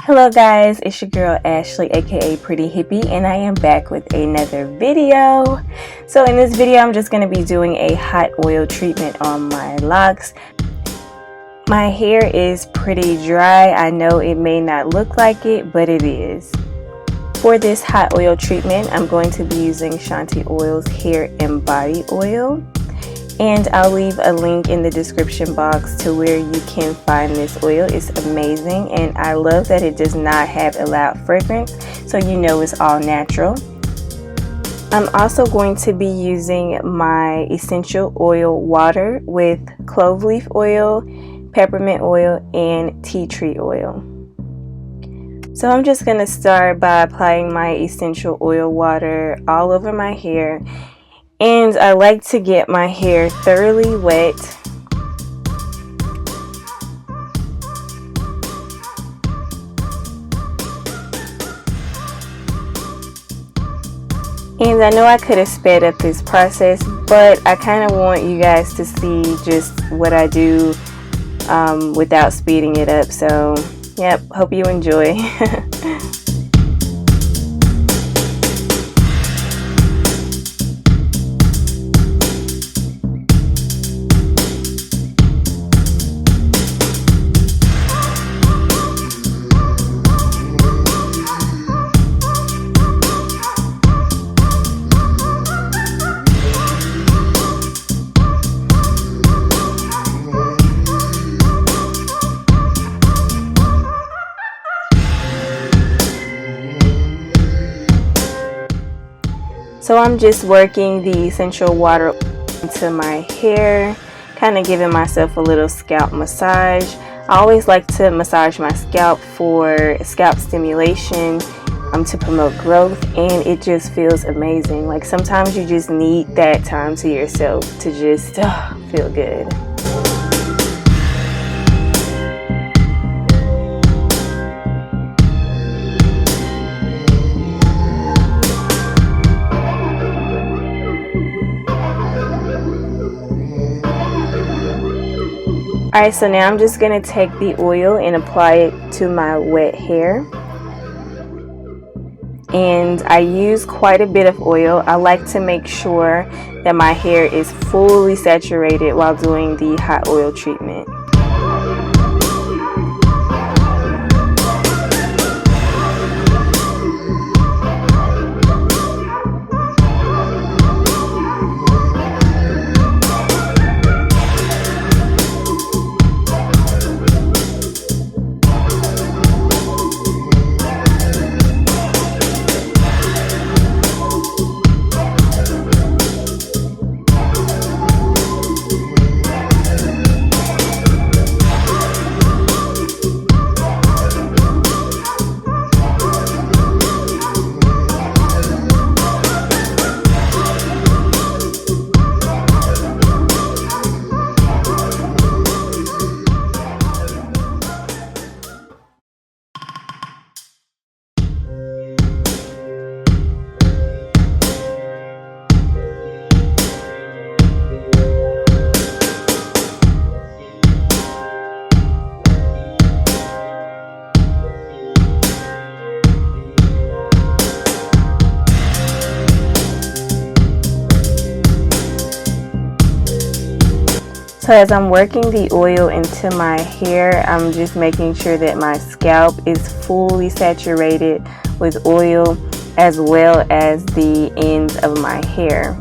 Hello guys, it's your girl Ashley aka Pretty Hippie, and I am back with another video. So in this video I'm just going to be doing a hot oil treatment on my locks. My hair is pretty dry. I know it may not look like it, but it is. For this hot oil treatment I'm going to be using Shanti Oil's hair and body oil. And I'll leave a link in the description box to where you can find this oil. It's amazing, and I love that it does not have a loud fragrance, so you know it's all natural. I'm also going to be using my essential oil water with clove leaf oil, peppermint oil, and tea tree oil. So I'm just going to start by applying my essential oil water all over my hair. And I like to get my hair thoroughly wet. And I know I could have sped up this process, but I kind of want you guys to see just what I do without speeding it up. So, yep, hope you enjoy. So I'm just working the essential water into my hair, kind of giving myself a little scalp massage. I always like to massage my scalp for scalp stimulation, to promote growth, and it just feels amazing. Like sometimes you just need that time to yourself to just feel good. Alright, so now I'm just going to take the oil and apply it to my wet hair. And I use quite a bit of oil. I like to make sure that my hair is fully saturated while doing the hot oil treatment. So as I'm working the oil into my hair, I'm just making sure that my scalp is fully saturated with oil, as well as the ends of my hair.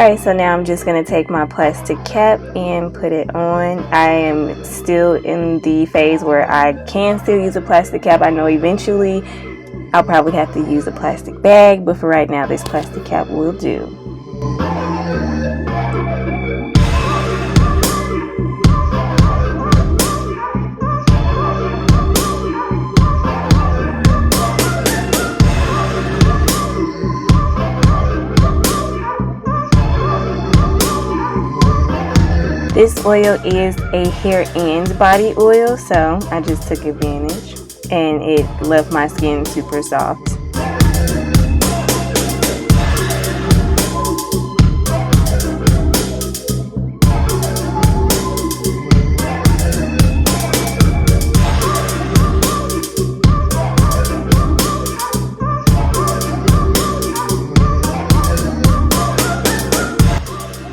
Alright, so now I'm just going to take my plastic cap and put it on. I am still in the phase where I can still use a plastic cap. I know eventually I'll probably have to use a plastic bag, but for right now this plastic cap will do. This oil is a hair and body oil, so I just took advantage and it left my skin super soft.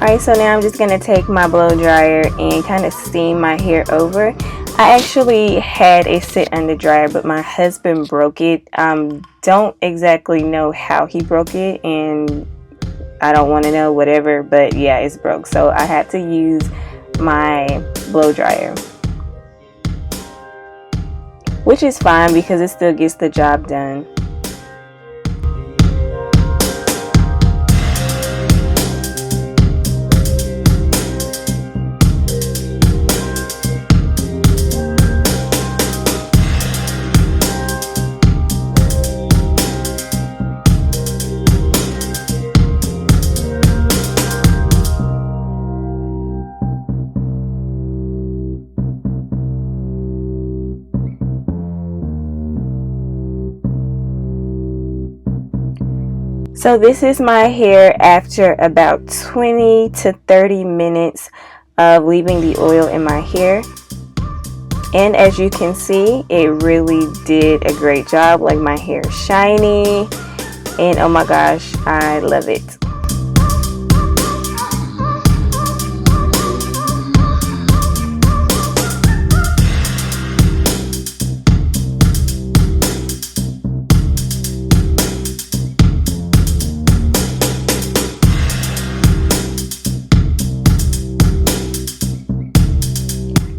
Alright, so now I'm just going to take my blow dryer and kind of steam my hair over. I actually had a sit under dryer, but my husband broke it. Don't exactly know how he broke it, and I don't want to know, whatever, but yeah, it's broke. So I had to use my blow dryer, which is fine because it still gets the job done. So this is my hair after about 20 to 30 minutes of leaving the oil in my hair. And as you can see, it really did a great job. Like, my hair is shiny and oh my gosh, I love it.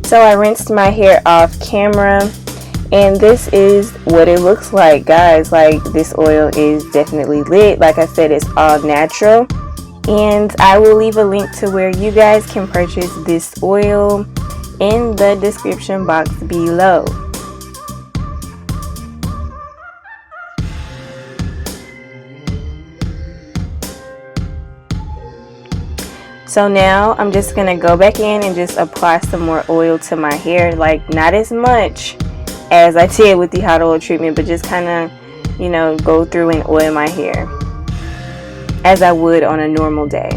So I rinsed my hair off camera, and this is what it looks like, guys. Like, this oil is definitely lit. Like I said, it's all natural, and I will leave a link to where you guys can purchase this oil in the description box below. So now I'm just going to go back in and just apply some more oil to my hair. Like, not as much as I did with the hot oil treatment, but just kind of, you know, go through and oil my hair as I would on a normal day.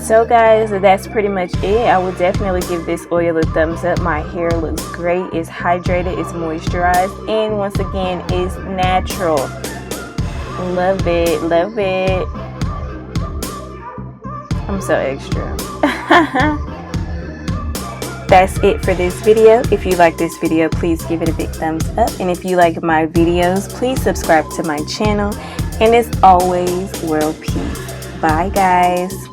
So guys, that's pretty much it. I would definitely give this oil a thumbs up. My hair looks great. It's hydrated, it's moisturized, and once again, it's natural. Love it, love it. I'm so extra. That's it for this video. If you like this video, please give it a big thumbs up. And if you like my videos, please subscribe to my channel. And as always, world peace. Bye guys.